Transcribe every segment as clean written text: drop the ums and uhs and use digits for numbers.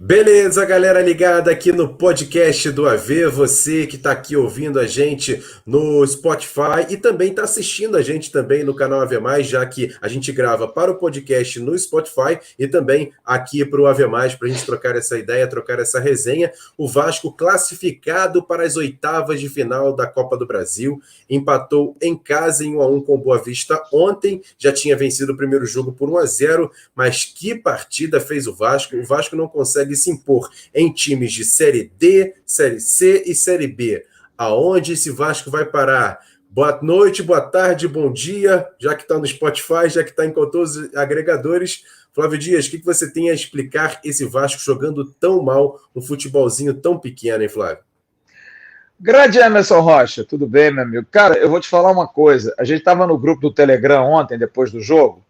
Beleza, galera ligada aqui no podcast do AV, você que está aqui ouvindo a gente no Spotify e também está assistindo a gente também no canal AV+, já que a gente grava para o podcast no Spotify e também aqui para o AV+, para a gente trocar essa ideia, trocar essa resenha. O Vasco classificado para as oitavas de final da Copa do Brasil, empatou em casa em 1-1 com o Boa Vista ontem, já tinha vencido o primeiro jogo por 1-0, mas que partida fez o Vasco? O Vasco não consegue se impor em times de Série D, Série C e Série B. Aonde esse Vasco vai parar? Boa noite, boa tarde, bom dia, já que está no Spotify, já que está em todos os agregadores. Flávio Dias, o que você tem a explicar esse Vasco jogando tão mal, um futebolzinho tão pequeno, hein, Flávio? Grande Emerson Rocha, tudo bem, meu amigo? Cara, eu vou te falar uma coisa. A gente estava no grupo do Telegram ontem, depois do jogo,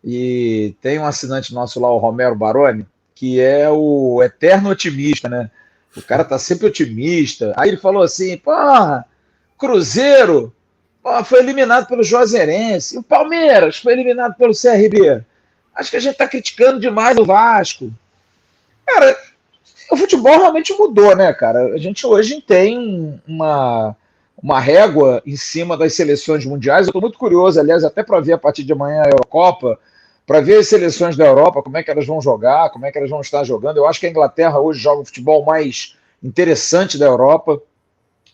e tem um assinante nosso lá, o Romero Baroni, que é o eterno otimista, né? O cara tá sempre otimista. Aí ele falou assim, Cruzeiro foi eliminado pelo Juazeirense, e o Palmeiras foi eliminado pelo CRB. Acho que a gente tá criticando demais o Vasco. Cara, o futebol realmente mudou, né, cara? A gente hoje tem uma régua em cima das seleções mundiais. Eu tô muito curioso, aliás, até para ver a partir de amanhã a Eurocopa, para ver as seleções da Europa, como é que elas vão jogar, como é que elas vão estar jogando. Eu acho que a Inglaterra hoje joga o futebol mais interessante da Europa.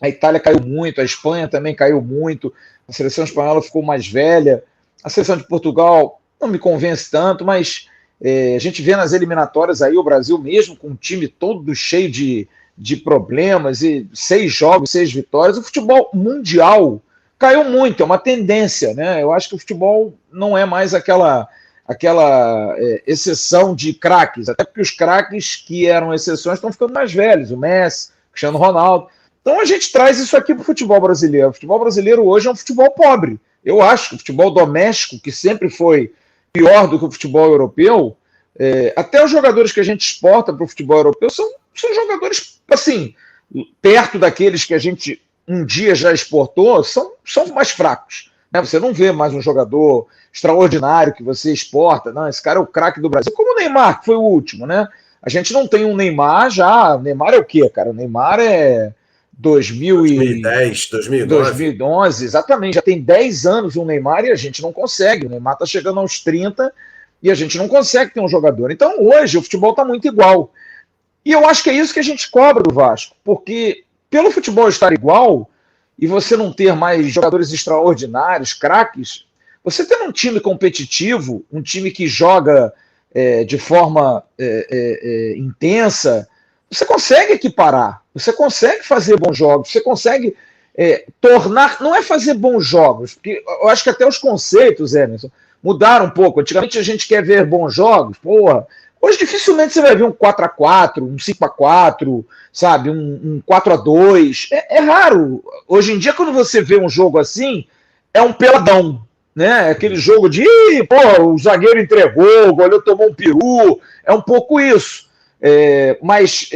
A Itália caiu muito, a Espanha também caiu muito, a seleção espanhola ficou mais velha, a seleção de Portugal não me convence tanto, mas a gente vê nas eliminatórias aí o Brasil mesmo com um time todo cheio de problemas, e 6 jogos, 6 vitórias. O futebol mundial caiu muito, é uma tendência, né? Eu acho que o futebol não é mais aquela exceção de craques, até porque os craques que eram exceções estão ficando mais velhos, o Messi, o Cristiano Ronaldo. Então a gente traz isso aqui para o futebol brasileiro. O futebol brasileiro hoje é um futebol pobre. Eu acho que o futebol doméstico, que sempre foi pior do que o futebol europeu, até os jogadores que a gente exporta para o futebol europeu são jogadores, assim, perto daqueles que a gente um dia já exportou, são mais fracos. Você não vê mais um jogador extraordinário que você exporta. Não, esse cara é o craque do Brasil. Como o Neymar, que foi o último, né? A gente não tem um Neymar já. O Neymar é o quê, cara? O Neymar é 2010, 2009. 2011, exatamente. Já tem 10 anos um Neymar e a gente não consegue. O Neymar está chegando aos 30 e a gente não consegue ter um jogador. Então, hoje, o futebol está muito igual. E eu acho que é isso que a gente cobra do Vasco. Porque, pelo futebol estar igual e você não ter mais jogadores extraordinários, craques, você tendo um time competitivo, um time que joga de forma intensa, você consegue equiparar, você consegue fazer bons jogos, você consegue tornar... Não é fazer bons jogos, porque eu acho que até os conceitos, Emerson, mudaram um pouco. Antigamente a gente quer ver bons jogos, porra. Hoje dificilmente você vai ver um 4-4, um 5-4, sabe, um 4-2. É raro. Hoje em dia, quando você vê um jogo assim, é um peladão, né? Aquele jogo de, o zagueiro entregou, o goleiro tomou um peru. É um pouco isso. Mas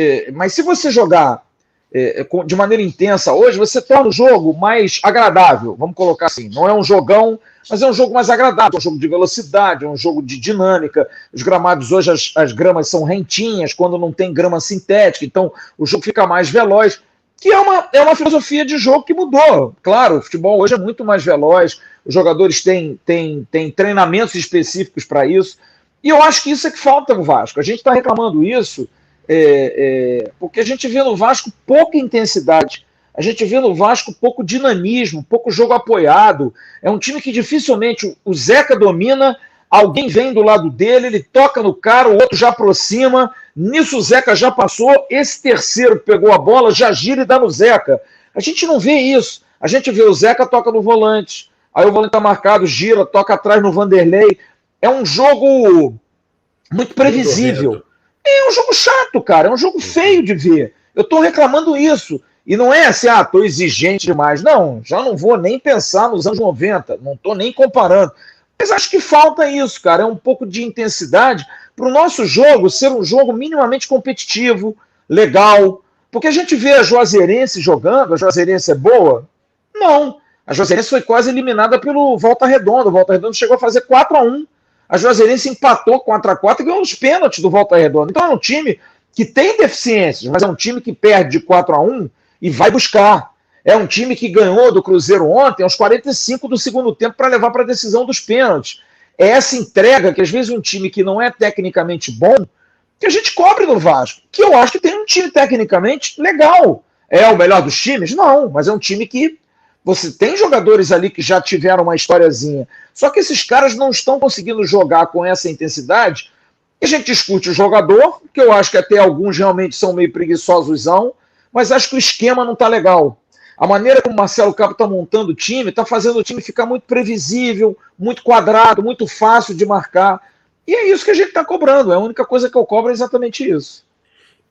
se você jogar de maneira intensa hoje, você torna o jogo mais agradável, vamos colocar assim. Não é um jogão, mas é um jogo mais agradável, é um jogo de velocidade, é um jogo de dinâmica. Os gramados hoje, as gramas são rentinhas, quando não tem grama sintética, então o jogo fica mais veloz, que é uma filosofia de jogo que mudou. Claro, o futebol hoje é muito mais veloz, os jogadores têm treinamentos específicos para isso, e eu acho que isso é que falta no Vasco. A gente está reclamando isso porque a gente vê no Vasco pouca intensidade, a gente vê no Vasco pouco dinamismo, pouco jogo apoiado. É um time que dificilmente o Zeca domina, alguém vem do lado dele, ele toca no cara, o outro já aproxima, nisso o Zeca já passou, esse terceiro pegou a bola, já gira e dá no Zeca. A gente não vê isso. A gente vê o Zeca toca no volante, aí o volante tá marcado, gira, toca atrás no Vanderlei. É um jogo muito previsível. É um jogo chato, cara. É um jogo feio de ver. Eu tô reclamando isso. E não é assim, tô exigente demais. Não, já não vou nem pensar nos anos 90. Não tô nem comparando. Mas acho que falta isso, cara. É um pouco de intensidade para o nosso jogo ser um jogo minimamente competitivo, legal. Porque a gente vê a Juazeirense jogando. A Juazeirense é boa? Não. A Juazeirense foi quase eliminada pelo Volta Redonda. O Volta Redonda chegou a fazer 4-1. A Juazeirense empatou 4-4 e ganhou os pênaltis do Volta Redonda. Então é um time que tem deficiências, mas é um time que perde de 4-1 e vai buscar. É um time que ganhou do Cruzeiro ontem aos 45 do segundo tempo para levar para a decisão dos pênaltis. É essa entrega que às vezes um time que não é tecnicamente bom, que a gente cobre no Vasco, que eu acho que tem um time tecnicamente legal. É o melhor dos times? Não, mas é um time que você tem jogadores ali que já tiveram uma historiazinha. Só que esses caras não estão conseguindo jogar com essa intensidade. E a gente discute o jogador, que eu acho que até alguns realmente são meio preguiçososão, mas acho que o esquema não está legal. A maneira como o Marcelo Cabo está montando o time, está fazendo o time ficar muito previsível, muito quadrado, muito fácil de marcar. E é isso que a gente está cobrando. A única coisa que eu cobro é exatamente isso.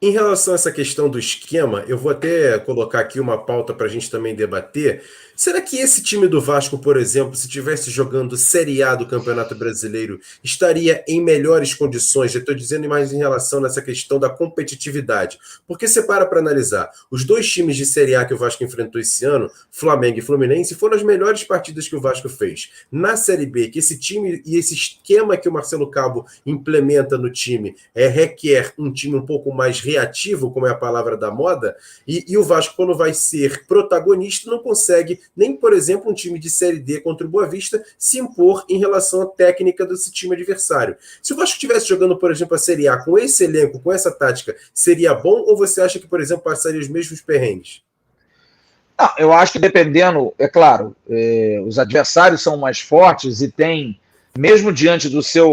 Em relação a essa questão do esquema, eu vou até colocar aqui uma pauta para a gente também debater. Será que esse time do Vasco, por exemplo, se estivesse jogando Série A do Campeonato Brasileiro, estaria em melhores condições? Eu estou dizendo mais em relação nessa questão da competitividade. Porque você para analisar, os dois times de Série A que o Vasco enfrentou esse ano, Flamengo e Fluminense, foram as melhores partidas que o Vasco fez. Na Série B, que esse time e esse esquema que o Marcelo Cabo implementa no time requer um time um pouco mais reativo, como é a palavra da moda, e o Vasco, quando vai ser protagonista, não consegue nem, por exemplo, um time de Série D contra o Boa Vista se impor em relação à técnica desse time adversário. Se o Vasco estivesse jogando, por exemplo, a Série A com esse elenco, com essa tática, seria bom, ou você acha que, por exemplo, passaria os mesmos perrengues? Não, eu acho que dependendo, é claro, os adversários são mais fortes e tem, mesmo diante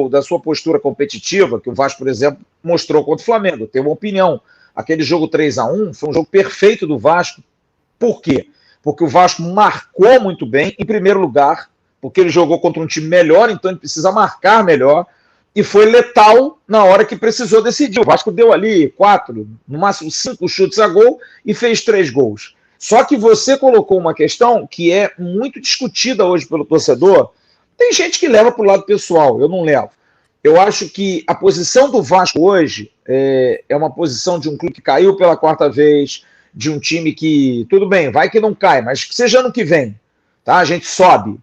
da sua postura competitiva, que o Vasco, por exemplo, mostrou contra o Flamengo, tem uma opinião. Aquele jogo 3-1 foi um jogo perfeito do Vasco. Por quê? Porque o Vasco marcou muito bem, em primeiro lugar, porque ele jogou contra um time melhor, então ele precisa marcar melhor, e foi letal na hora que precisou decidir. O Vasco deu ali 4, no máximo 5 chutes a gol e fez 3 gols. Só que você colocou uma questão que é muito discutida hoje pelo torcedor. Tem gente que leva para o lado pessoal, eu não levo. Eu acho que a posição do Vasco hoje é uma posição de um clube que caiu pela 4ª vez, de um time que, tudo bem, vai que não cai, mas que seja ano que vem, tá? A gente sobe.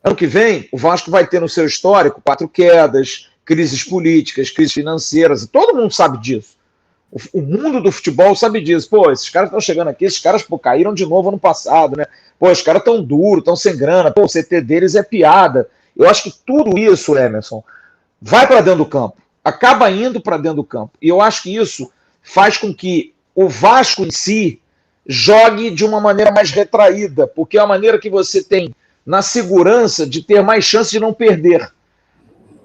Ano que vem, o Vasco vai ter no seu histórico 4 quedas, crises políticas, crises financeiras, todo mundo sabe disso. O mundo do futebol sabe disso. Pô, esses caras estão chegando aqui, esses caras caíram de novo ano passado, né? Pô, os caras estão duros, estão sem grana, pô, o CT deles é piada. Eu acho que tudo isso, Emerson, vai para dentro do campo, acaba indo para dentro do campo. E eu acho que isso faz com que o Vasco em si jogue de uma maneira mais retraída, porque é a maneira que você tem na segurança de ter mais chance de não perder.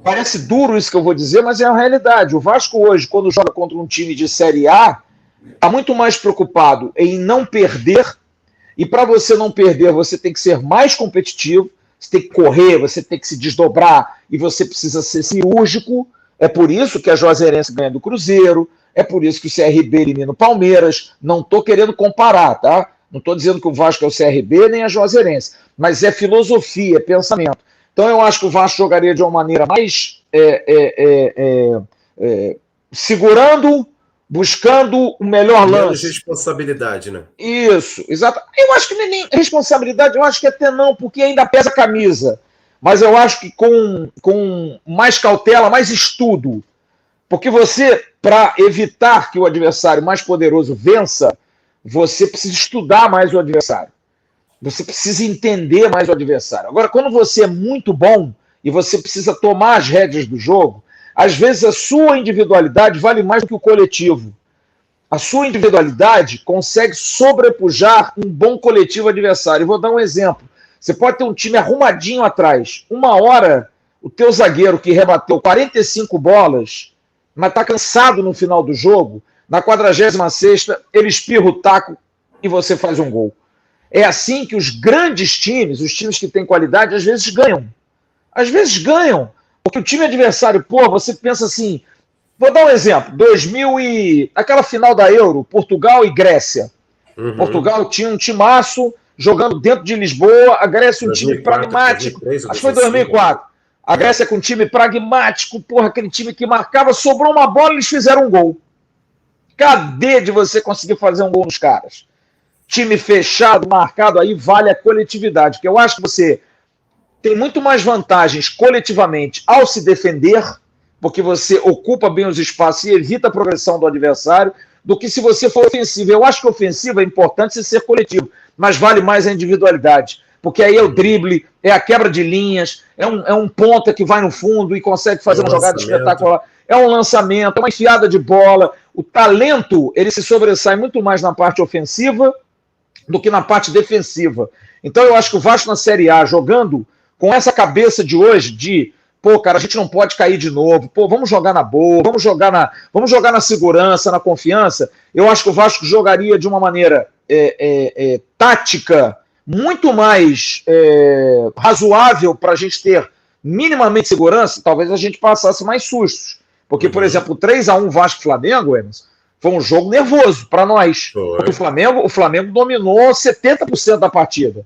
Parece duro isso que eu vou dizer, mas é a realidade. O Vasco hoje, quando joga contra um time de Série A, está muito mais preocupado em não perder, e para você não perder, você tem que ser mais competitivo, você tem que correr, você tem que se desdobrar, e você precisa ser cirúrgico. É por isso que a Juazeirense ganha do Cruzeiro, é por isso que o CRB elimina o Palmeiras. Não estou querendo comparar, tá? Não estou dizendo que o Vasco é o CRB nem a Juazeirense, mas é filosofia, é pensamento. Então eu acho que o Vasco jogaria de uma maneira mais segurando, buscando o melhor lance. Menos responsabilidade, né? Isso, exato. Eu acho que nem responsabilidade, eu acho que até não, porque ainda pesa a camisa. Mas eu acho que com mais cautela, mais estudo. Porque você, para evitar que o adversário mais poderoso vença, você precisa estudar mais o adversário. Você precisa entender mais o adversário. Agora, quando você é muito bom e você precisa tomar as rédeas do jogo, às vezes a sua individualidade vale mais do que o coletivo. A sua individualidade consegue sobrepujar um bom coletivo adversário. Eu vou dar um exemplo. Você pode ter um time arrumadinho atrás. Uma hora, o teu zagueiro que rebateu 45 bolas, mas está cansado no final do jogo, na 46ª, ele espirra o taco e você faz um gol. É assim que os grandes times, os times que têm qualidade, às vezes ganham. Às vezes ganham. Porque o time adversário, pô, você pensa assim, vou dar um exemplo, aquela final da Euro, Portugal e Grécia. Uhum. Portugal tinha um timaço jogando dentro de Lisboa, a Grécia um 2004, time pragmático, 2003, acho que foi 2004. A Grécia com um time pragmático, porra, aquele time que marcava, sobrou uma bola e eles fizeram um gol. Cadê de você conseguir fazer um gol nos caras? Time fechado, marcado, aí vale a coletividade, porque eu acho que você tem muito mais vantagens coletivamente ao se defender porque você ocupa bem os espaços e evita a progressão do adversário, do que se você for ofensivo. Eu acho que ofensivo é importante você ser coletivo, mas vale mais a individualidade, porque aí é o drible, é a quebra de linhas, é um ponta que vai no fundo e consegue fazer uma jogada espetacular, é um lançamento, é uma enfiada de bola. O talento, ele se sobressai muito mais na parte ofensiva do que na parte defensiva. Então eu acho que o Vasco na Série A, jogando com essa cabeça de hoje, de pô, cara, a gente não pode cair de novo, pô, vamos jogar na boa, vamos jogar na segurança, na confiança. Eu acho que o Vasco jogaria de uma maneira tática muito mais razoável para a gente ter minimamente segurança. Talvez a gente passasse mais sustos. Porque, por exemplo, o 3-1 Vasco-Flamengo, Emerson, foi um jogo nervoso para nós. Porque o Flamengo dominou 70% da partida.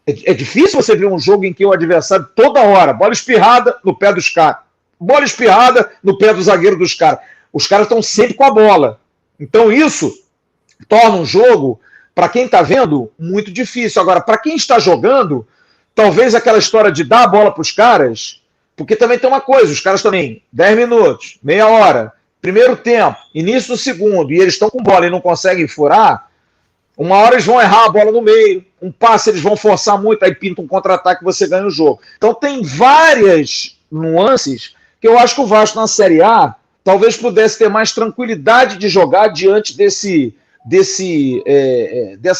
É difícil você ver um jogo em que o adversário, toda hora, bola espirrada no pé dos caras. Bola espirrada no pé do zagueiro dos caras. Os caras estão sempre com a bola. Então isso torna um jogo, para quem está vendo, muito difícil. Agora, para quem está jogando, talvez aquela história de dar a bola para os caras, porque também tem uma coisa, os caras também, 10 minutos, meia hora, primeiro tempo, início do segundo, e eles estão com bola e não conseguem furar, uma hora eles vão errar a bola no meio, um passe eles vão forçar muito, aí pinta um contra-ataque e você ganha o jogo. Então tem várias nuances que eu acho que o Vasco na Série A talvez pudesse ter mais tranquilidade de jogar diante dessa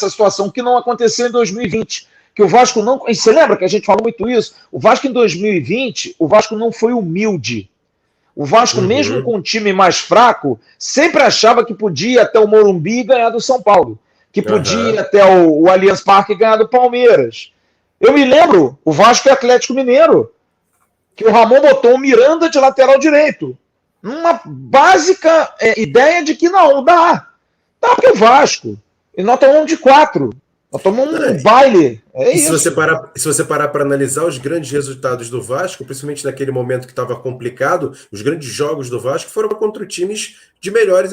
situação que não aconteceu em 2020. Que o Vasco não... Você lembra que a gente falou muito isso? O Vasco em 2020, o Vasco não foi humilde. O Vasco, mesmo com um time mais fraco, sempre achava que podia ir até o Morumbi e ganhar do São Paulo. Que podia ir até o Allianz Parque e ganhar do Palmeiras. Eu me lembro, o Vasco e Atlético Mineiro, que o Ramon botou o Miranda de lateral direito. Uma básica ideia de que não, dá porque é o Vasco. E nós tomamos de 4. Nós tomamos um baile. Se você parar para analisar os grandes resultados do Vasco, principalmente naquele momento que estava complicado, os grandes jogos do Vasco foram contra times de melhor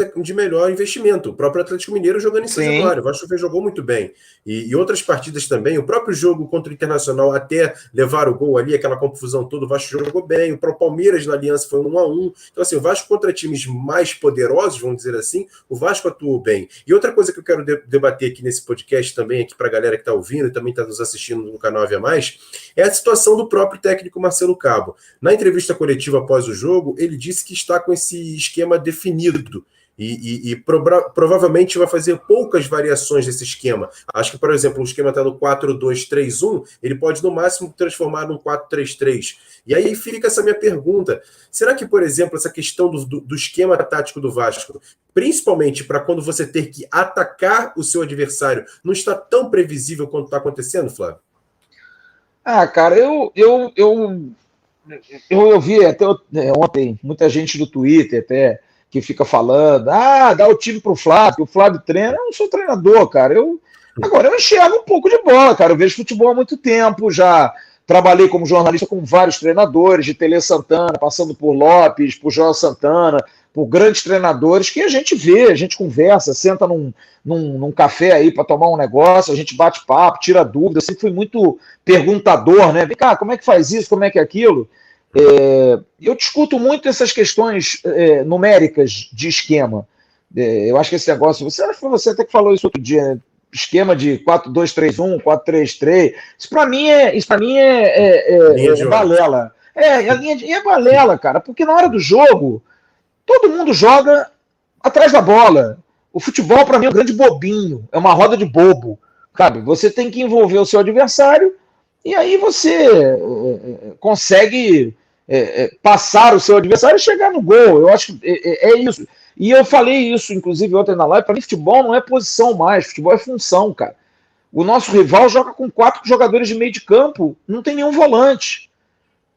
investimento. O próprio Atlético Mineiro jogando em São Januário. O Vasco jogou muito bem. E outras partidas também. O próprio jogo contra o Internacional, até levar o gol ali, aquela confusão toda, o Vasco jogou bem. O próprio Palmeiras na Aliança foi 1-1. Então, assim, o Vasco contra times mais poderosos, vamos dizer assim, o Vasco atuou bem. E outra coisa que eu quero debater aqui nesse podcast também, aqui para a galera que está ouvindo e também está nos assistindo no canal Ave Mais, é a situação do próprio técnico Marcelo Cabo. Na entrevista coletiva após o jogo, ele disse que está com esse esquema definido e provavelmente vai fazer poucas variações desse esquema. Acho que, por exemplo, o esquema está no 4-2-3-1, ele pode no máximo transformar num 4-3-3. E aí fica essa minha pergunta, será que, por exemplo, essa questão do esquema tático do Vasco, principalmente para quando você ter que atacar o seu adversário, não está tão previsível quanto está acontecendo, Flávio? Cara, eu vi até ontem muita gente do Twitter até que fica falando, dá o time pro Flávio, o Flávio treina. Eu não sou treinador, cara. Agora eu enxergo um pouco de bola, cara. Eu vejo futebol há muito tempo, já trabalhei como jornalista com vários treinadores, de Tele Santana, passando por Lopes, por João Santana, por grandes treinadores que a gente vê, a gente conversa, senta num café aí para tomar um negócio, a gente bate papo, tira dúvida. Eu sempre fui muito perguntador, né? Vem cá, como é que faz isso, como é que é aquilo? Eu discuto muito essas questões numéricas de esquema. Eu acho que esse negócio, você até que falou isso outro dia, né? Esquema de 4-2-3-1, 4-3-3, isso para mim é balela. É balela, cara, porque na hora do jogo, todo mundo joga atrás da bola. O futebol, para mim, é um grande bobinho, é uma roda de bobo, sabe? Você tem que envolver o seu adversário e aí você consegue passar o seu adversário e chegar no gol. Eu acho que é isso. E eu falei isso, inclusive, ontem na live. Para mim, futebol não é posição mais, futebol é função, cara. O nosso rival joga com 4 jogadores de meio de campo, não tem nenhum volante.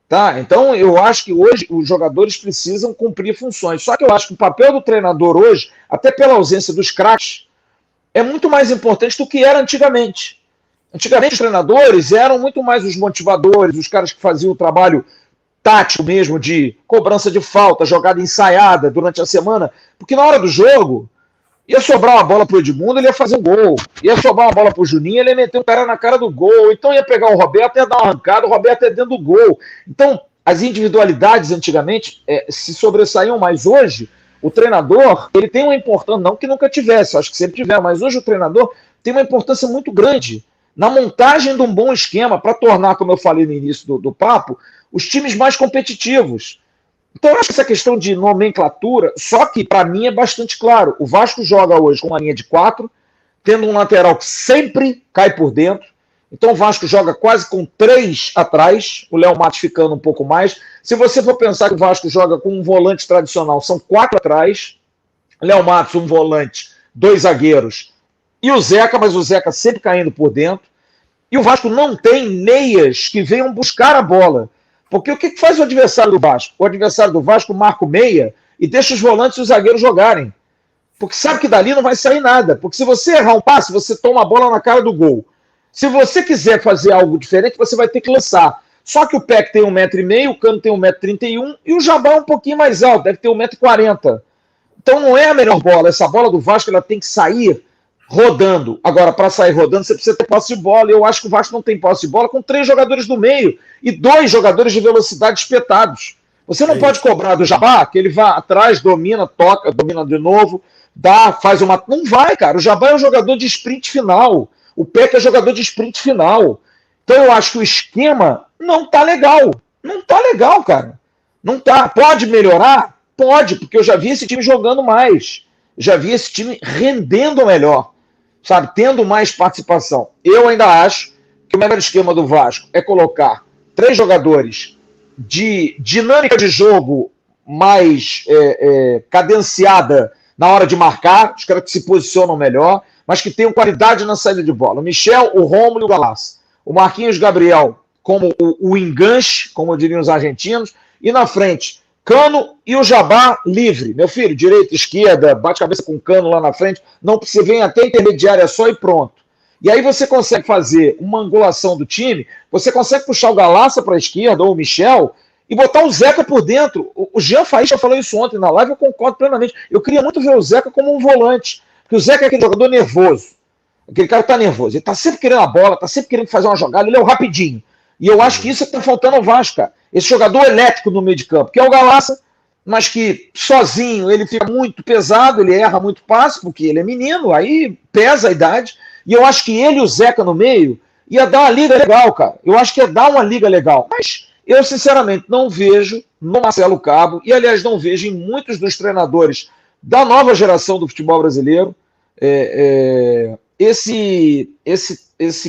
Tá? Então, eu acho que hoje os jogadores precisam cumprir funções. Só que eu acho que o papel do treinador hoje, até pela ausência dos craques, é muito mais importante do que era antigamente. Antigamente, os treinadores eram muito mais os motivadores, os caras que faziam o trabalho tático mesmo, de cobrança de falta, jogada ensaiada durante a semana, porque na hora do jogo ia sobrar uma bola pro Edmundo, ele ia fazer um gol, ia sobrar uma bola pro Juninho, ele ia meter um cara na cara do gol, então ia pegar o Roberto, ia dar uma arrancada, o Roberto ia dentro do gol. Então, as individualidades antigamente se sobressaíam mais. Hoje, o treinador, ele tem uma importância, não que nunca tivesse, acho que sempre tiver, mas hoje o treinador tem uma importância muito grande na montagem de um bom esquema para tornar, como eu falei no início do papo, os times mais competitivos. Então, eu acho que essa questão de nomenclatura, só que para mim é bastante claro. O Vasco joga hoje com uma linha de 4, tendo um lateral que sempre cai por dentro. Então o Vasco joga quase com 3 atrás, o Léo Matos ficando um pouco mais. Se você for pensar que o Vasco joga com um volante tradicional, são 4 atrás. Léo Matos, um volante, 2 zagueiros. E o Zeca, mas o Zeca sempre caindo por dentro. E o Vasco não tem meias que venham buscar a bola. Porque o que faz o adversário do Vasco? O adversário do Vasco marca o meia e deixa os volantes e os zagueiros jogarem. Porque sabe que dali não vai sair nada. Porque se você errar um passe, você toma a bola na cara do gol. Se você quiser fazer algo diferente, você vai ter que lançar. Só que o Peck tem 1,5 m, o Cano tem 1,31 m e o Jabá é um pouquinho mais alto, deve ter 1,40 m. Então não é a melhor bola. Essa bola do Vasco ela tem que sair rodando. Agora, para sair rodando, você precisa ter posse de bola. Eu acho que o Vasco não tem posse de bola com 3 jogadores do meio e 2 jogadores de velocidade espetados. Você não pode cobrar do Jabá, que ele vai atrás, domina, toca, domina de novo, dá, faz uma... Não vai, cara. O Jabá é um jogador de sprint final. O Peck é jogador de sprint final. Então eu acho que o esquema não tá legal. Não tá legal, cara. Não tá. Pode melhorar? Pode, porque eu já vi esse time jogando mais. Já vi esse time rendendo melhor. Sabe? Tendo mais participação. Eu ainda acho que o melhor esquema do Vasco é colocar 3 jogadores de dinâmica de jogo mais cadenciada na hora de marcar, os caras que se posicionam melhor, mas que tenham qualidade na saída de bola. O Michel, o Rômulo e o Galassa. O Marquinhos Gabriel como o enganche, como diriam os argentinos, e na frente, Cano e o Jabá livre. Meu filho, direita, esquerda, bate cabeça com o Cano lá na frente, não você vem até intermediária só e pronto. E aí você consegue fazer uma angulação do time, você consegue puxar o Galassa para a esquerda, ou o Michel, e botar o Zeca por dentro. O Jean Faísca falou isso ontem na live, eu concordo plenamente. Eu queria muito ver o Zeca como um volante, porque o Zeca é aquele jogador nervoso. Aquele cara que tá nervoso. Ele tá sempre querendo a bola, tá sempre querendo fazer uma jogada, ele é o rapidinho. E eu acho que isso é que tá faltando ao Vasco, cara. Esse jogador elétrico no meio de campo, que é o Galassa, mas que sozinho ele fica muito pesado, ele erra muito passe, porque ele é menino, aí pesa a idade. E eu acho que ele e o Zeca no meio ia dar uma liga legal, cara. Eu acho que ia dar uma liga legal. Mas eu, sinceramente, não vejo no Marcelo Cabo, e aliás, não vejo em muitos dos treinadores da nova geração do futebol brasileiro, esse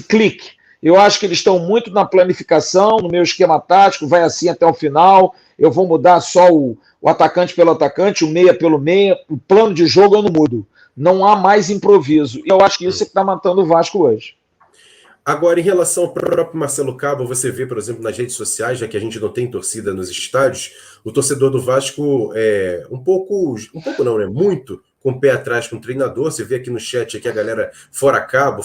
clique. Eu acho que eles estão muito na planificação, no meu esquema tático, vai assim até o final, eu vou mudar só o atacante pelo atacante, o meia pelo meia, o plano de jogo eu não mudo. Não há mais improviso. E eu acho que isso é que está matando o Vasco hoje. Agora, em relação ao próprio Marcelo Cabo, você vê, por exemplo, nas redes sociais, já que a gente não tem torcida nos estádios, o torcedor do Vasco é um pouco não, né? Muito com o pé atrás com o treinador. Você vê aqui no chat aqui a galera fora Cabo,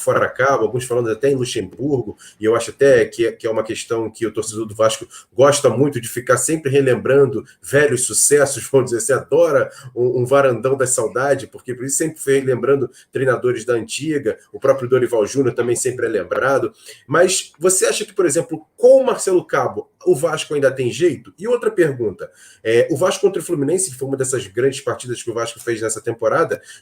alguns falando até em Luxemburgo, e eu acho até que é uma questão que o torcedor do Vasco gosta muito de ficar sempre relembrando velhos sucessos, vamos dizer assim, adora um varandão da saudade, porque por isso sempre foi lembrando treinadores da antiga, o próprio Dorival Júnior também sempre é lembrado. Mas você acha que, por exemplo, com o Marcelo Cabo, o Vasco ainda tem jeito? E outra pergunta, o Vasco contra o Fluminense, que foi uma dessas grandes partidas que o Vasco fez nessa temporada,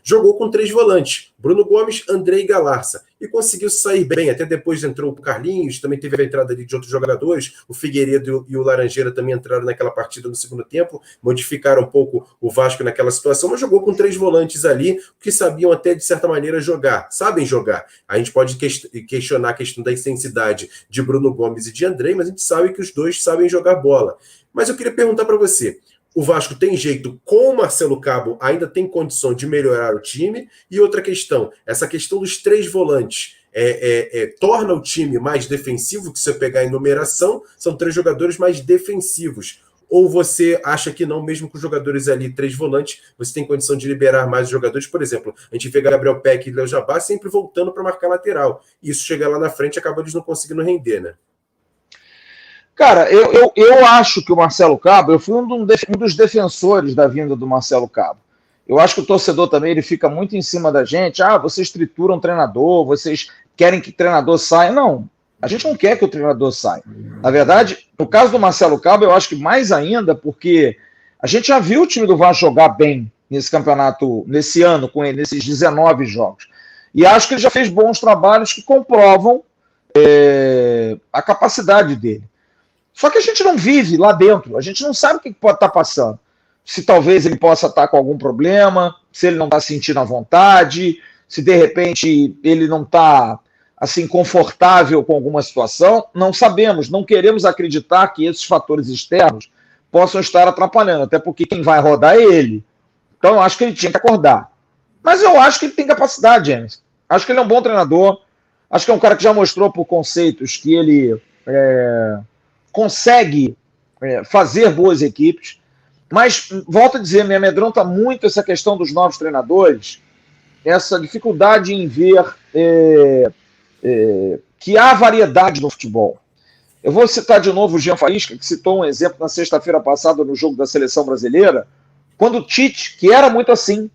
jogou com 3 volantes, Bruno Gomes, André e Galassa, e conseguiu sair bem. Até depois entrou o Carlinhos, também teve a entrada ali de outros jogadores, o Figueiredo e o Laranjeira também entraram naquela partida no segundo tempo, modificaram um pouco o Vasco naquela situação, mas jogou com 3 volantes ali, que sabiam até, de certa maneira, jogar, sabem jogar. A gente pode questionar a questão da intensidade de Bruno Gomes e de André, mas a gente sabe que os dois sabem jogar bola. Mas eu queria perguntar para você, o Vasco tem jeito com o Marcelo Cabo, ainda tem condição de melhorar o time? E outra questão, essa questão dos 3 volantes, torna o time mais defensivo, que se eu pegar em numeração, são 3 jogadores mais defensivos. Ou você acha que não, mesmo com os jogadores ali, 3 volantes, você tem condição de liberar mais os jogadores? Por exemplo, a gente vê Gabriel Peck e Léo Jabá sempre voltando para marcar lateral. E isso chega lá na frente e acaba eles não conseguindo render, né? Cara, eu acho que o Marcelo Cabo, eu fui um dos defensores da vinda do Marcelo Cabo. Eu acho que o torcedor também ele fica muito em cima da gente. Vocês trituram o treinador, vocês querem que o treinador saia. Não, A gente não quer que o treinador saia. Na verdade, no caso do Marcelo Cabo, eu acho que mais ainda, porque a gente já viu o time do Vasco jogar bem nesse campeonato, nesse ano, com ele, nesses 19 jogos. E acho que ele já fez bons trabalhos que comprovam a capacidade dele. Só que a gente não vive lá dentro, a gente não sabe o que pode estar passando. Se talvez ele possa estar com algum problema, se ele não está sentindo à vontade, se de repente ele não está assim confortável com alguma situação, não sabemos, não queremos acreditar que esses fatores externos possam estar atrapalhando, até porque quem vai rodar é ele. Então eu acho que ele tinha que acordar. Mas eu acho que ele tem capacidade, James. Acho que ele é um bom treinador, acho que é um cara que já mostrou por conceitos que ele consegue fazer boas equipes, mas, volto a dizer, me amedronta muito essa questão dos novos treinadores, essa dificuldade em ver que há variedade no futebol. Eu vou citar de novo o Jean Faísca, que citou um exemplo na sexta-feira passada no jogo da Seleção Brasileira, quando o Tite, que era muito assim,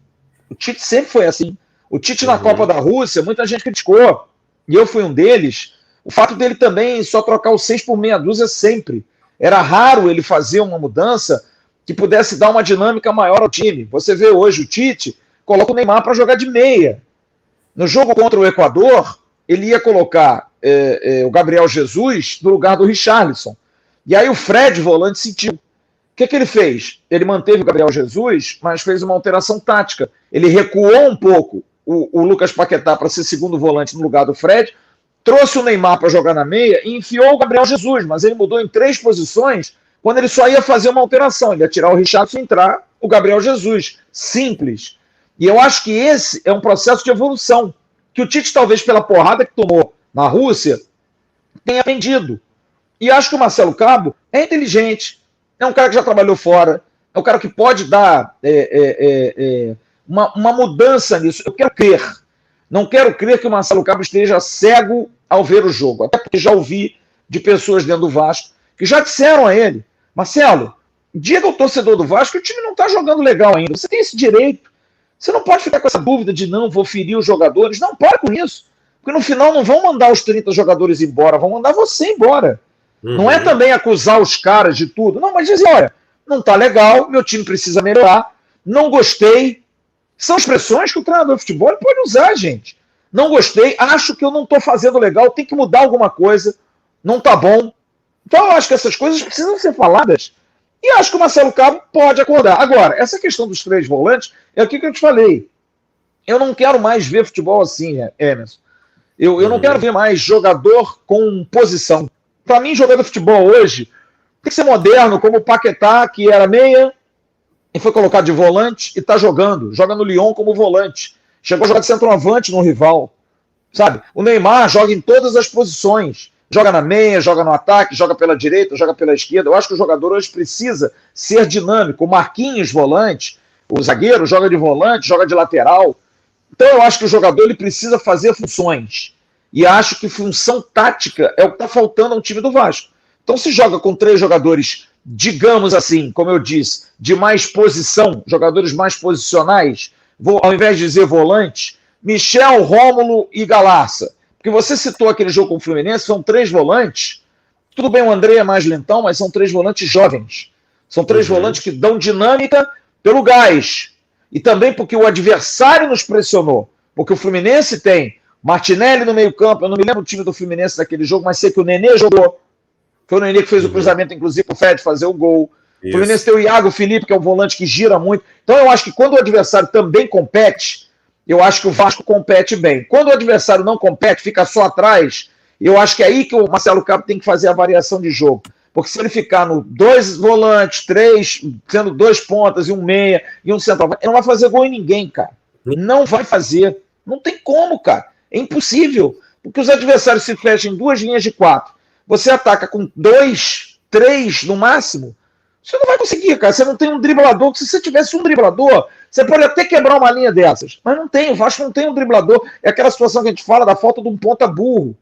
o Tite sempre foi assim, o Tite na Copa da Rússia, muita gente criticou, e eu fui um deles, o fato dele também só trocar o 6 por meia dúzia sempre. Era raro ele fazer uma mudança que pudesse dar uma dinâmica maior ao time. Você vê hoje o Tite, coloca o Neymar para jogar de meia. No jogo contra o Equador, ele ia colocar o Gabriel Jesus no lugar do Richarlison. E aí o Fred, volante, sentiu. O que ele fez? Ele manteve o Gabriel Jesus, mas fez uma alteração tática. Ele recuou um pouco o Lucas Paquetá para ser segundo volante no lugar do Fred, trouxe o Neymar para jogar na meia e enfiou o Gabriel Jesus, mas ele mudou em 3 posições quando ele só ia fazer uma alteração. Ele ia tirar o Richarlison e entrar o Gabriel Jesus. Simples. E eu acho que esse é um processo de evolução, que o Tite, talvez pela porrada que tomou na Rússia, tenha aprendido. E acho que o Marcelo Cabo é inteligente, é um cara que já trabalhou fora, é um cara que pode dar uma mudança nisso. Eu quero crer. Não quero crer que o Marcelo Cabo esteja cego ao ver o jogo, até porque já ouvi de pessoas dentro do Vasco que já disseram a ele: Marcelo, diga ao torcedor do Vasco que o time não está jogando legal ainda, você tem esse direito, você não pode ficar com essa dúvida de não, vou ferir os jogadores, não, para com isso, porque no final não vão mandar os 30 jogadores embora, vão mandar você embora. Não é também acusar os caras de tudo, não, mas dizer, olha, não está legal, meu time precisa melhorar, não gostei. São expressões que o treinador de futebol pode usar, gente. Não gostei, acho que eu não estou fazendo legal, tem que mudar alguma coisa, não está bom. Então eu acho que essas coisas precisam ser faladas. E acho que o Marcelo Cabo pode acordar. Agora, essa questão dos 3 volantes, é o que eu te falei. Eu não quero mais ver futebol assim, Emerson. Eu não quero ver mais jogador com posição. Para mim, jogador de futebol hoje tem que ser moderno, como o Paquetá, que era meia, e foi colocado de volante e está jogando. Joga no Lyon como volante. Chegou a jogar de centroavante no rival. Sabe? O Neymar joga em todas as posições. Joga na meia, joga no ataque, joga pela direita, joga pela esquerda. Eu acho que o jogador hoje precisa ser dinâmico. O Marquinhos, volante, o zagueiro joga de volante, joga de lateral. Então eu acho que o jogador ele precisa fazer funções. E acho que função tática é o que está faltando ao time do Vasco. Então se joga com 3 jogadores, digamos assim, como eu disse, de mais posição, jogadores mais posicionais, ao invés de dizer volante, Michel, Rômulo e Galarça. Porque você citou aquele jogo com o Fluminense, são 3 volantes. Tudo bem, o André é mais lentão, mas são 3 volantes jovens. São 3 volantes que dão dinâmica pelo gás. E também porque o adversário nos pressionou. Porque o Fluminense tem Martinelli no meio-campo. Eu não me lembro do time do Fluminense daquele jogo, mas sei que o Nenê jogou. Foi o Nenê que fez o cruzamento, inclusive, para o Fred fazer o gol. Isso. O Fluminense tem o Iago Felipe, que é um volante que gira muito. Então eu acho que quando o adversário também compete, eu acho que o Vasco compete bem. Quando o adversário não compete, fica só atrás, eu acho que é aí que o Marcelo Cabo tem que fazer a variação de jogo. Porque se ele ficar no 2 volantes, 3, sendo 2 pontas e um meia e um centroavante, ele não vai fazer gol em ninguém, cara. Não vai fazer. Não tem como, cara. É impossível. Porque os adversários se fecham em 2 linhas de 4. Você ataca com 2, 3 no máximo, você não vai conseguir, cara. Você não tem um driblador. Se você tivesse um driblador, você pode até quebrar uma linha dessas. Mas não tem. O Vasco não tem um driblador. É aquela situação que a gente fala da falta de um ponta burro.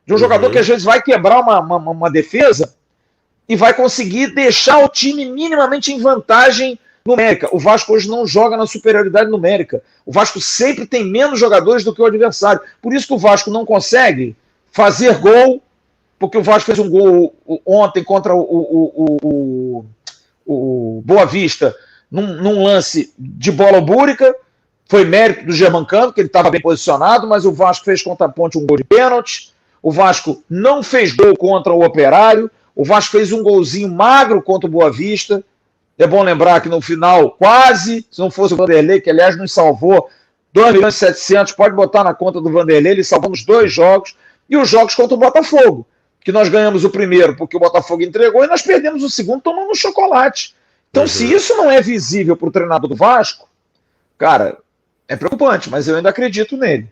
De um jogador que às vezes vai quebrar uma defesa e vai conseguir deixar o time minimamente em vantagem numérica. O Vasco hoje não joga na superioridade numérica. O Vasco sempre tem menos jogadores do que o adversário. Por isso que o Vasco não consegue fazer gol porque o Vasco fez um gol ontem contra o Boa Vista, num lance de bola búrica. Foi mérito do Germancano, que ele estava bem posicionado, mas o Vasco fez contra a Ponte um gol de pênalti. O Vasco não fez gol contra o Operário. O Vasco fez um golzinho magro contra o Boa Vista. É bom lembrar que no final, quase, se não fosse o Vanderlei, que aliás nos salvou 2.700.000, pode botar na conta do Vanderlei, ele salvou nos 2 jogos, e os jogos contra o Botafogo, que nós ganhamos o primeiro porque o Botafogo entregou, e nós perdemos o segundo tomando um chocolate. Então, se isso não é visível para o treinador do Vasco, cara, é preocupante, mas eu ainda acredito nele.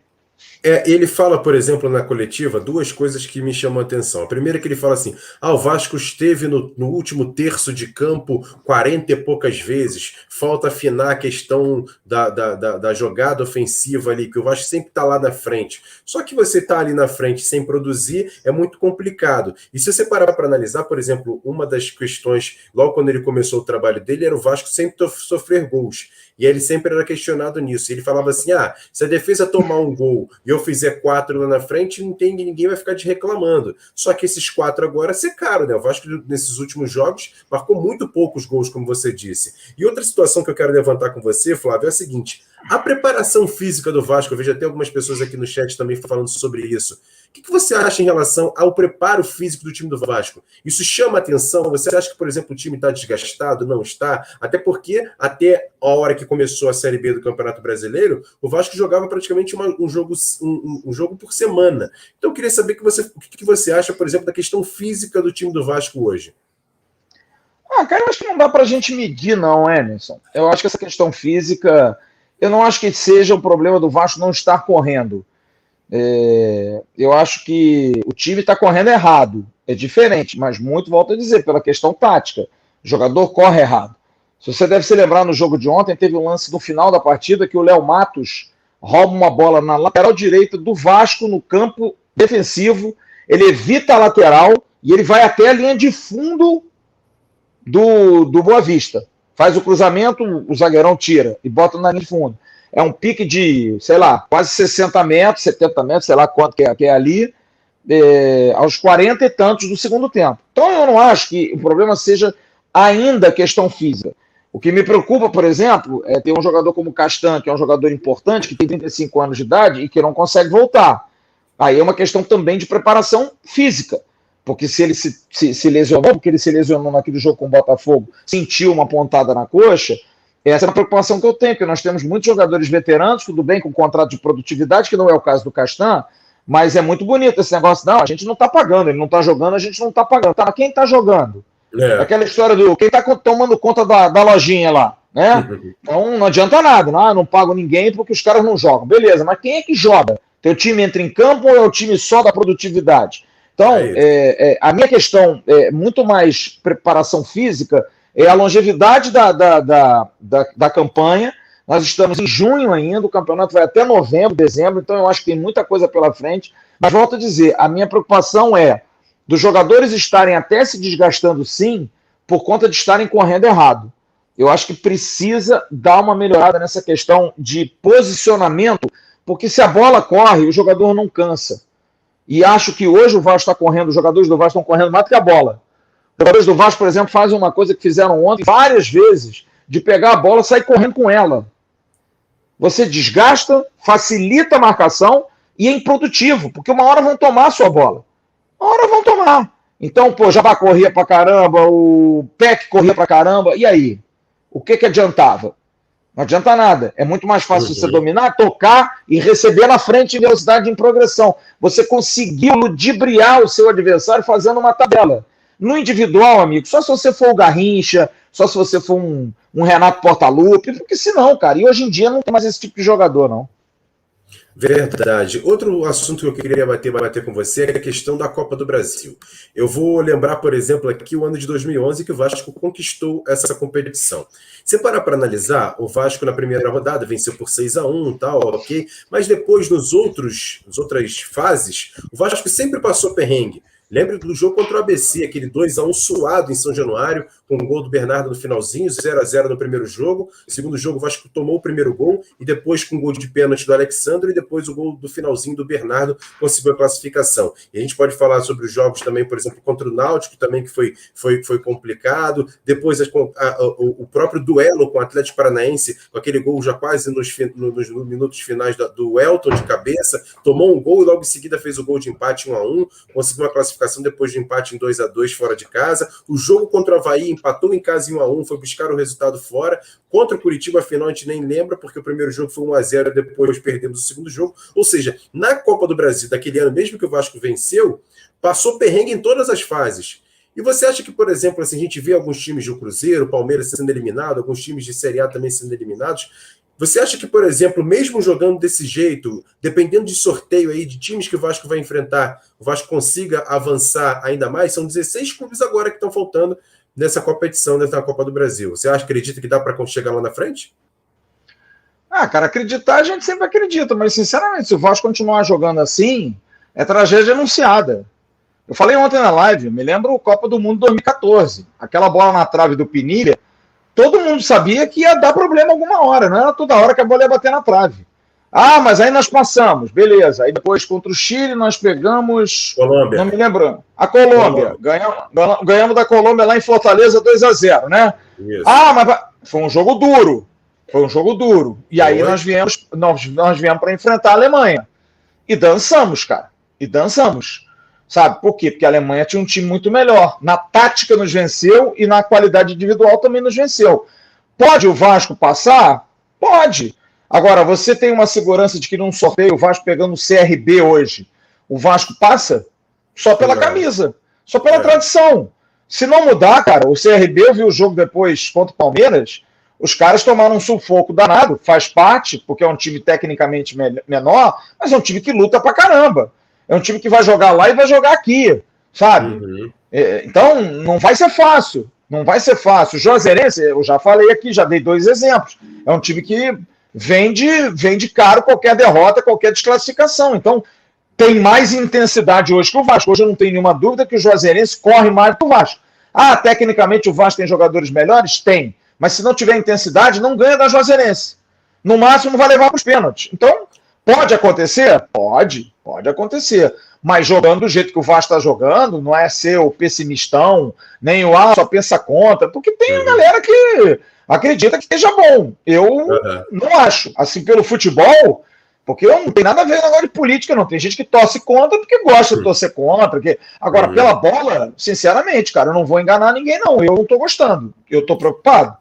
Ele fala, por exemplo, na coletiva, 2 coisas que me chamam a atenção. A primeira é que ele fala assim, o Vasco esteve no último terço de campo 40 e poucas vezes, falta afinar a questão da jogada ofensiva ali, que o Vasco sempre está lá na frente. Só que você está ali na frente sem produzir é muito complicado. E se você parar para analisar, por exemplo, uma das questões, logo quando ele começou o trabalho dele, era o Vasco sempre sofrer gols. E ele sempre era questionado nisso. Ele falava assim, se a defesa tomar um gol e eu fizer 4 lá na frente, ninguém vai ficar te reclamando. Só que esses 4 agora secaram, né? O Vasco, nesses últimos jogos, marcou muito poucos gols, como você disse. E outra situação que eu quero levantar com você, Flávio, é a seguinte. A preparação física do Vasco, eu vejo até algumas pessoas aqui no chat também falando sobre isso. O que você acha em relação ao preparo físico do time do Vasco? Isso chama atenção? Você acha que, por exemplo, o time está desgastado? Não está? Até porque, até a hora que começou a Série B do Campeonato Brasileiro, o Vasco jogava praticamente um jogo por semana. Então, eu queria saber o que você acha, por exemplo, da questão física do time do Vasco hoje. Cara, eu acho que não dá para a gente medir, não, Emerson. Eu acho que essa questão física, eu não acho que seja o problema do Vasco não estar correndo. Eu acho que o time está correndo errado. É diferente, mas muito, volto a dizer, pela questão tática. O jogador corre errado. Se você deve se lembrar, no jogo de ontem, teve um lance no final da partida que o Léo Matos rouba uma bola na lateral direita do Vasco no campo defensivo. Ele evita a lateral e ele vai até a linha de fundo do Boa Vista. Faz o cruzamento, o zagueirão tira e bota na linha de fundo. É um pique de, sei lá, quase 60 metros, 70 metros, sei lá quanto que é ali, aos 40 e tantos do segundo tempo. Então eu não acho que o problema seja ainda questão física. O que me preocupa, por exemplo, é ter um jogador como o Castan, que é um jogador importante, que tem 35 anos de idade e que não consegue voltar. Aí é uma questão também de preparação física. Porque se ele se lesionou, porque ele se lesionou naquele jogo com o Botafogo, sentiu uma pontada na coxa, essa é uma preocupação que eu tenho, porque nós temos muitos jogadores veteranos, tudo bem com contrato de produtividade, que não é o caso do Castan, mas é muito bonito esse negócio. Não, a gente não está pagando, ele não está jogando, a gente não está pagando. Tá, mas quem está jogando? Aquela história do quem está tomando conta da lojinha lá, né? Então não adianta nada, não pago ninguém porque os caras não jogam. Beleza, mas quem é que joga? Teu time entra em campo ou é o time só da produtividade? Então, a minha questão é muito mais preparação física, é a longevidade da campanha. Nós estamos em junho ainda, o campeonato vai até novembro, dezembro, então eu acho que tem muita coisa pela frente. Mas volto a dizer, a minha preocupação é dos jogadores estarem até se desgastando sim, por conta de estarem correndo errado. Eu acho que precisa dar uma melhorada nessa questão de posicionamento, porque se a bola corre, o jogador não cansa. E acho que hoje o Vasco está correndo, os jogadores do Vasco estão correndo mais do que a bola. Os jogadores do Vasco, por exemplo, fazem uma coisa que fizeram ontem várias vezes, de pegar a bola e sair correndo com ela. Você desgasta, facilita a marcação e é improdutivo, porque uma hora vão tomar a sua bola. Uma hora vão tomar. Então, Jabá corria pra caramba, o Peck corria pra caramba, e aí? O que adiantava? Não adianta nada. É muito mais fácil você dominar, tocar e receber na frente em velocidade em progressão. Você conseguiu ludibriar o seu adversário fazendo uma tabela. No individual, amigo, só se você for o Garrincha, só se você for um Renato Portaluppi, porque senão, cara, e hoje em dia não tem mais esse tipo de jogador, não. Verdade. Outro assunto que eu queria bater com você é a questão da Copa do Brasil. Eu vou lembrar, por exemplo, aqui o ano de 2011 que o Vasco conquistou essa competição. Se parar para analisar, o Vasco na primeira rodada venceu por 6-1, tal, ok? Mas depois, nas outras fases, o Vasco sempre passou perrengue. Lembre do jogo contra o ABC, aquele 2-1 suado em São Januário, com o gol do Bernardo no finalzinho, 0-0 no primeiro jogo. No segundo jogo, o Vasco tomou o primeiro gol, e depois com o gol de pênalti do Alexandre, e depois o gol do finalzinho do Bernardo conseguiu a classificação. E a gente pode falar sobre os jogos também, por exemplo, contra o Náutico, também que foi complicado. Depois o próprio duelo com o Atlético Paranaense, com aquele gol já quase nos minutos finais do Elton de cabeça, tomou um gol e logo em seguida fez o gol de empate 1-1, conseguiu uma classificação depois de empate em 2-2 fora de casa. O jogo contra o Avaí empatou em casa em 1-1, foi buscar o resultado fora. Contra o Curitiba, afinal, a gente nem lembra, porque o primeiro jogo foi 1-0, depois perdemos o segundo jogo. Ou seja, na Copa do Brasil daquele ano, mesmo que o Vasco venceu, passou perrengue em todas as fases. E você acha que, por exemplo, assim, a gente vê alguns times do Cruzeiro, Palmeiras sendo eliminado, alguns times de Série A também sendo eliminados, você acha que, por exemplo, mesmo jogando desse jeito, dependendo de sorteio aí, de times que o Vasco vai enfrentar, o Vasco consiga avançar ainda mais? São 16 clubes agora que estão faltando nessa competição, nessa Copa do Brasil. Você acredita que dá para chegar lá na frente? Cara, acreditar a gente sempre acredita, mas sinceramente, se o Vasco continuar jogando assim, é tragédia anunciada. Eu falei ontem na live, me lembro o Copa do Mundo 2014, aquela bola na trave do Pinilha, todo mundo sabia que ia dar problema alguma hora, não era toda hora que a bola ia bater na trave. Mas aí nós passamos, beleza. Aí depois contra o Chile nós pegamos... Colômbia. Não me lembro. A Colômbia. Ganhamos da Colômbia lá em Fortaleza 2-0, né? Isso. Mas foi um jogo duro. Foi um jogo duro. E aí nós viemos para enfrentar a Alemanha. E dançamos, cara. E dançamos. Sabe por quê? Porque a Alemanha tinha um time muito melhor. Na tática nos venceu e na qualidade individual também nos venceu. Pode o Vasco passar? Pode. Agora, você tem uma segurança de que num sorteio, o Vasco pegando o CRB hoje, o Vasco passa? Só pela camisa. Só pela tradição. Se não mudar, cara, o CRB, eu vi o jogo depois contra o Palmeiras, os caras tomaram um sufoco danado, faz parte, porque é um time tecnicamente menor, mas é um time que luta pra caramba. É um time que vai jogar lá e vai jogar aqui, sabe? Uhum. Então, não vai ser fácil. Não vai ser fácil. O Juazeirense, eu já falei aqui, já dei 2 exemplos. É um time que vende caro qualquer derrota, qualquer desclassificação. Então, tem mais intensidade hoje que o Vasco. Hoje eu não tenho nenhuma dúvida que o Juazeirense corre mais que o Vasco. Tecnicamente o Vasco tem jogadores melhores? Tem. Mas se não tiver intensidade, não ganha da Juazeirense. No máximo vai levar para os pênaltis. Então, pode acontecer? Pode acontecer. Mas jogando do jeito que o Vasco está jogando, não é ser o pessimistão, nem o só pensa contra, porque tem a galera que acredita que esteja bom. Eu não acho. Assim, pelo futebol, porque eu não tem nada a ver com negócio de política, não. Tem gente que torce contra porque gosta de torcer contra. Agora, pela bola, sinceramente, cara, eu não vou enganar ninguém, não. Eu não estou gostando. Eu estou preocupado.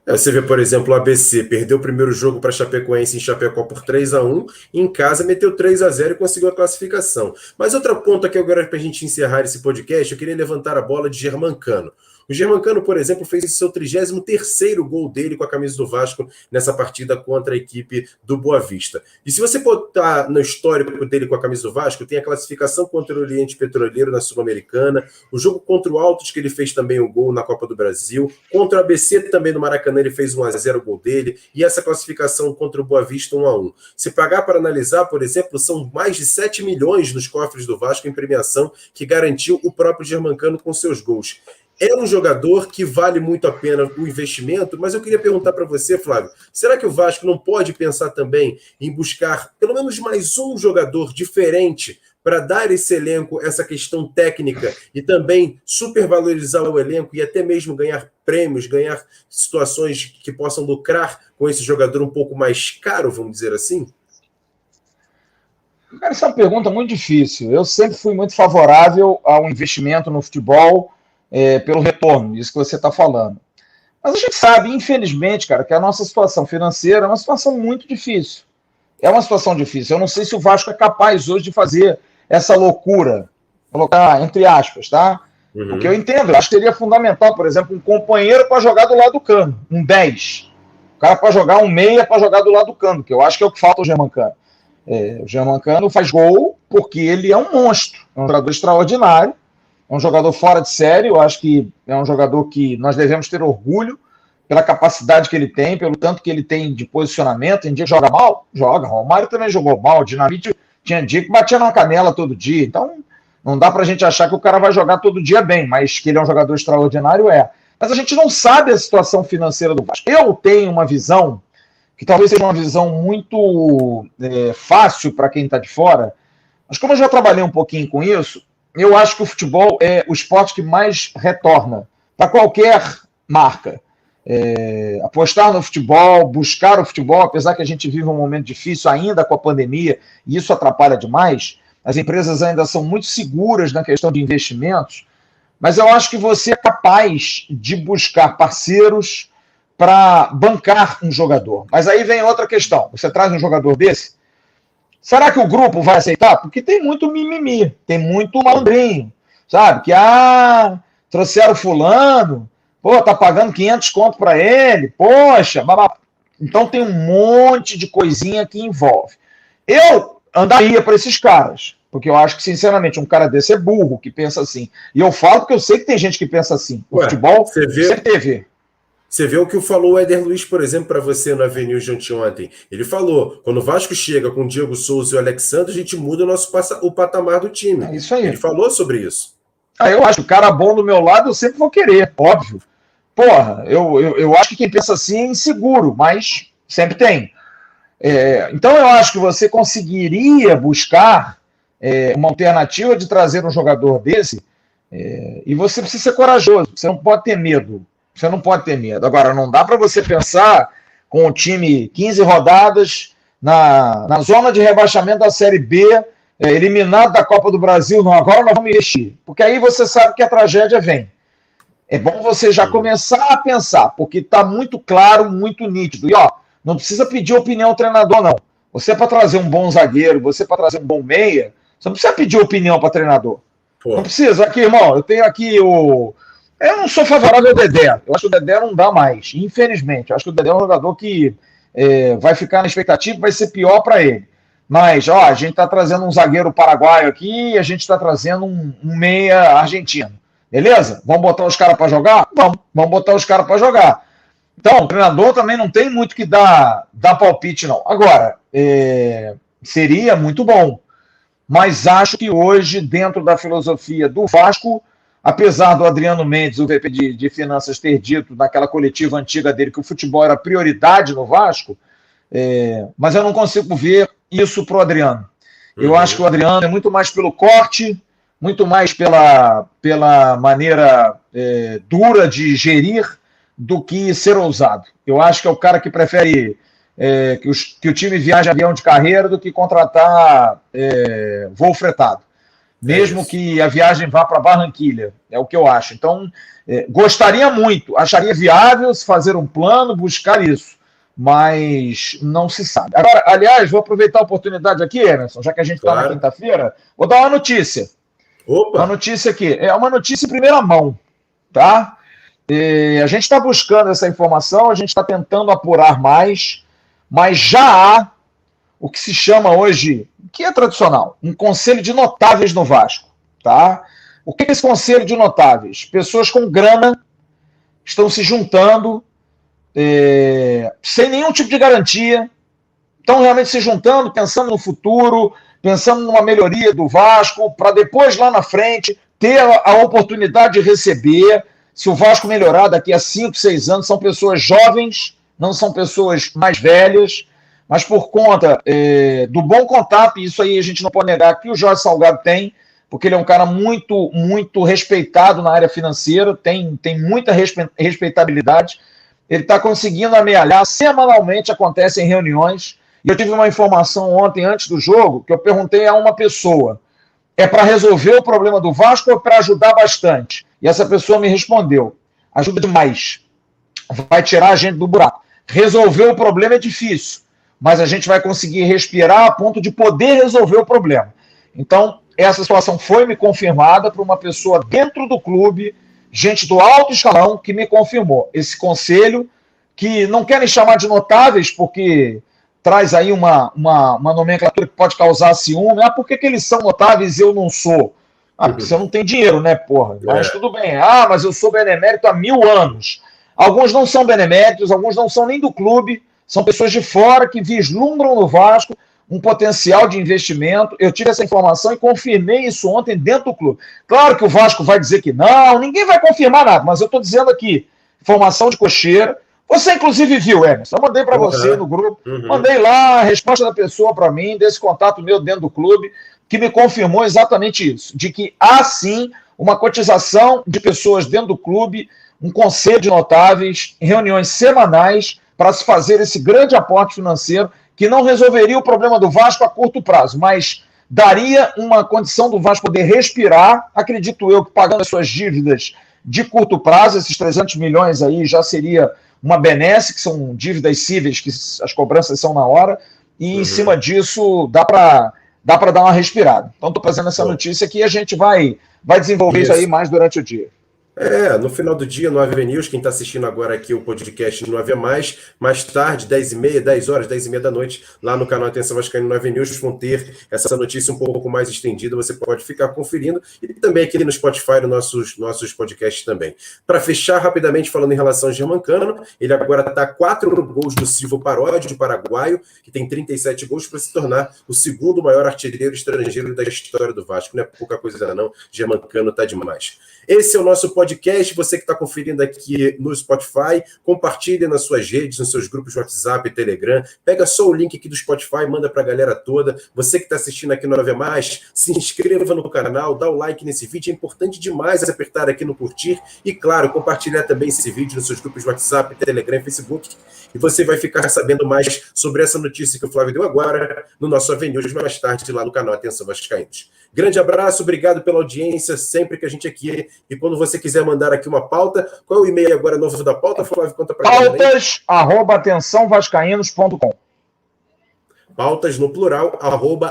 Você vê, por exemplo, o ABC perdeu o primeiro jogo para Chapecoense em Chapecó por 3-1, e em casa meteu 3-0 e conseguiu a classificação. Mas outra ponta que agora, para a gente encerrar esse podcast, eu queria levantar a bola de Germancano. O Germancano, por exemplo, fez o seu 33º gol dele com a camisa do Vasco nessa partida contra a equipe do Boa Vista. E se você botar no histórico dele com a camisa do Vasco, tem a classificação contra o Oriente Petroleiro na Sul-Americana, o jogo contra o Altos, que ele fez também o gol na Copa do Brasil, contra o ABC também no Maracanã ele fez 1-0 o gol dele, e essa classificação contra o Boa Vista 1-1. Se pagar para analisar, por exemplo, são mais de 7 milhões nos cofres do Vasco em premiação que garantiu o próprio Germancano com seus gols. É um jogador que vale muito a pena o investimento, mas eu queria perguntar para você, Flávio, será que o Vasco não pode pensar também em buscar pelo menos mais um jogador diferente para dar esse elenco essa questão técnica e também supervalorizar o elenco e até mesmo ganhar prêmios, ganhar situações que possam lucrar com esse jogador um pouco mais caro, vamos dizer assim? Cara, essa é uma pergunta muito difícil. Eu sempre fui muito favorável ao investimento no futebol, pelo retorno, isso que você está falando. Mas a gente sabe, infelizmente, cara, que a nossa situação financeira é uma situação muito difícil. É uma situação difícil. Eu não sei se o Vasco é capaz hoje de fazer essa loucura, colocar entre aspas, tá? Porque eu entendo, eu acho que seria fundamental, por exemplo, um companheiro para jogar do lado do Cano, um 10. O cara para jogar um meia para jogar do lado do Cano, que eu acho que é o que falta ao Germancano. O Germancano faz gol porque ele é um monstro, é um jogador extraordinário, é um jogador fora de série. Eu acho que é um jogador que nós devemos ter orgulho pela capacidade que ele tem, pelo tanto que ele tem de posicionamento. Tem dia que joga mal? Joga. O Romário também jogou mal. O Dinamite tinha dia que batia na canela todo dia. Então, Não dá para a gente achar que o cara vai jogar todo dia bem, mas que ele é um jogador extraordinário, é. Mas a gente não sabe a situação financeira do Vasco. Eu tenho uma visão, que talvez seja uma visão muito fácil para quem está de fora, mas como eu já trabalhei um pouquinho com isso, eu acho que o futebol é o esporte que mais retorna para qualquer marca. Apostar no futebol, buscar o futebol, apesar que a gente vive um momento difícil ainda com a pandemia, e isso atrapalha demais, as empresas ainda são muito seguras na questão de investimentos, mas eu acho que você é capaz de buscar parceiros para bancar um jogador. Mas aí vem outra questão, você traz um jogador desse, será que o grupo vai aceitar? Porque tem muito mimimi, tem muito malandrinho, sabe? Que, trouxeram fulano, pô, tá pagando 500 conto para ele, poxa, babá. Então tem um monte de coisinha que envolve. Eu andaria para esses caras, porque eu acho que, sinceramente, um cara desse é burro, que pensa assim. E eu falo porque eu sei que tem gente que pensa assim. O futebol sempre teve. Você vê o que falou o Éder Luiz, por exemplo, para você no Avenue de ontem. Ele falou, quando o Vasco chega com o Diego Souza e o Alexandre, a gente muda o patamar do time. É isso aí. Ele falou sobre isso. Eu acho que o cara bom do meu lado eu sempre vou querer, óbvio. Porra, eu acho que quem pensa assim é inseguro, mas sempre tem. Então eu acho que você conseguiria buscar uma alternativa de trazer um jogador desse, e você precisa ser corajoso, você não pode ter medo. Você não pode ter medo. Agora, não dá para você pensar com o time 15 rodadas na zona de rebaixamento da Série B, eliminado da Copa do Brasil, não, agora nós vamos investir. Porque aí você sabe que a tragédia vem. É bom você já começar a pensar, porque está muito claro, muito nítido. E, não precisa pedir opinião ao treinador, não. Você, para trazer um bom zagueiro, você, para trazer um bom meia, você não precisa pedir opinião para treinador. Não precisa. Aqui, irmão, eu tenho aqui Eu não sou favorável ao Dedé. Eu acho que o Dedé não dá mais, infelizmente. Eu acho que o Dedé é um jogador que vai ficar na expectativa, vai ser pior para ele. Mas, a gente está trazendo um zagueiro paraguaio aqui e a gente está trazendo um meia argentino. Beleza? Vamos botar os caras para jogar? Vamos botar os caras para jogar. Então, o treinador também não tem muito que dar palpite, não. Agora, seria muito bom. Mas acho que hoje, dentro da filosofia do Vasco, apesar do Adriano Mendes, o VP de Finanças, ter dito naquela coletiva antiga dele que o futebol era prioridade no Vasco, mas eu não consigo ver isso para o Adriano. Eu acho que o Adriano é muito mais pelo corte, muito mais pela maneira dura de gerir do que ser ousado. Eu acho que é o cara que prefere que o time viaje avião de carreira do que contratar voo fretado. Mesmo que a viagem vá para Barranquilha, é o que eu acho. Então, gostaria muito, acharia viável se fazer um plano, buscar isso, mas não se sabe. Agora, aliás, vou aproveitar a oportunidade aqui, Emerson, já que a gente está na quinta-feira, vou dar uma notícia. Opa! Uma notícia aqui, é uma notícia em primeira mão, tá? A gente está buscando essa informação, a gente está tentando apurar mais, mas já há o que se chama hoje, que é tradicional, um conselho de notáveis no Vasco. Tá? O que é esse conselho de notáveis? Pessoas com grana estão se juntando sem nenhum tipo de garantia, estão realmente se juntando, pensando no futuro, pensando numa melhoria do Vasco, para depois, lá na frente, ter a oportunidade de receber. Se o Vasco melhorar daqui a 5, 6 anos, são pessoas jovens, não são pessoas mais velhas, mas por conta do bom contato, e isso aí a gente não pode negar que o Jorge Salgado tem, porque ele é um cara muito, muito respeitado na área financeira, tem muita respeitabilidade, ele está conseguindo amealhar, semanalmente acontecem reuniões, e eu tive uma informação ontem, antes do jogo, que eu perguntei a uma pessoa, é para resolver o problema do Vasco ou para ajudar bastante? E essa pessoa me respondeu, ajuda demais, vai tirar a gente do buraco. Resolver o problema é difícil, mas a gente vai conseguir respirar a ponto de poder resolver o problema. Então, essa situação foi me confirmada por uma pessoa dentro do clube, gente do alto escalão, que me confirmou. Esse conselho, que não querem chamar de notáveis, porque traz aí uma nomenclatura que pode causar ciúme. Por que eles são notáveis e eu não sou? Porque você não tem dinheiro, né, porra? Mas tudo bem. Mas eu sou benemérito há 1000 anos. Alguns não são beneméritos, alguns não são nem do clube, são pessoas de fora que vislumbram no Vasco um potencial de investimento. Eu tive essa informação e confirmei isso ontem dentro do clube. Claro que o Vasco vai dizer que não, ninguém vai confirmar nada, mas eu estou dizendo aqui, informação de cocheira. Você, inclusive, viu, Emerson. Eu mandei para você no grupo, mandei lá a resposta da pessoa para mim, desse contato meu dentro do clube, que me confirmou exatamente isso, de que há sim uma cotização de pessoas dentro do clube, um conselho de notáveis, reuniões semanais para se fazer esse grande aporte financeiro que não resolveria o problema do Vasco a curto prazo, mas daria uma condição do Vasco poder respirar, acredito eu que pagando as suas dívidas de curto prazo, esses 300 milhões aí já seria uma benesse, que são dívidas cíveis, que as cobranças são na hora, e em cima disso dá para dar uma respirada. Então estou trazendo essa notícia que a gente vai desenvolver isso aí mais durante o dia. No final do dia, no AV News, quem está assistindo agora aqui o podcast no AV+, mais tarde, 10h30, 10 horas, 10h30 da noite, lá no canal Atenção Vascaíno no AV News, vão ter essa notícia um pouco mais estendida, você pode ficar conferindo, e também aqui no Spotify, nos nossos podcasts também. Para fechar rapidamente, falando em relação ao Germancano, ele agora está a 4 gols do Silvio Paródio, do paraguaio, que tem 37 gols, para se tornar o segundo maior artilheiro estrangeiro da história do Vasco. Não é pouca coisa não, Germancano está demais. Esse é o nosso podcast, você que está conferindo aqui no Spotify, compartilhe nas suas redes, nos seus grupos de WhatsApp e Telegram, pega só o link aqui do Spotify, manda para a galera toda, você que está assistindo aqui no AV+, se inscreva no canal, dá o like nesse vídeo, é importante demais apertar aqui no curtir e, claro, compartilhar também esse vídeo nos seus grupos de WhatsApp, Telegram e Facebook, e você vai ficar sabendo mais sobre essa notícia que o Flávio deu agora no nosso AV News mais tarde lá no canal Atenção Vascaínos. Grande abraço, obrigado pela audiência, sempre que a gente aqui. E quando você quiser mandar aqui uma pauta, qual é o e-mail agora novo da pauta, Flávio? Conta para pautas@atençãovascaínos.com. Pautas no plural,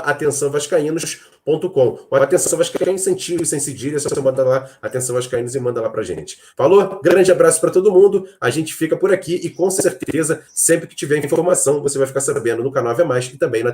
@atençãovascaínos.com. O Atenção Vascaínos sem tiro, sem cedilha, só você manda lá, Atenção Vascaínos, e manda lá pra gente. Falou? Grande abraço para todo mundo, a gente fica por aqui e com certeza, sempre que tiver informação, você vai ficar sabendo no canal AV+, e também na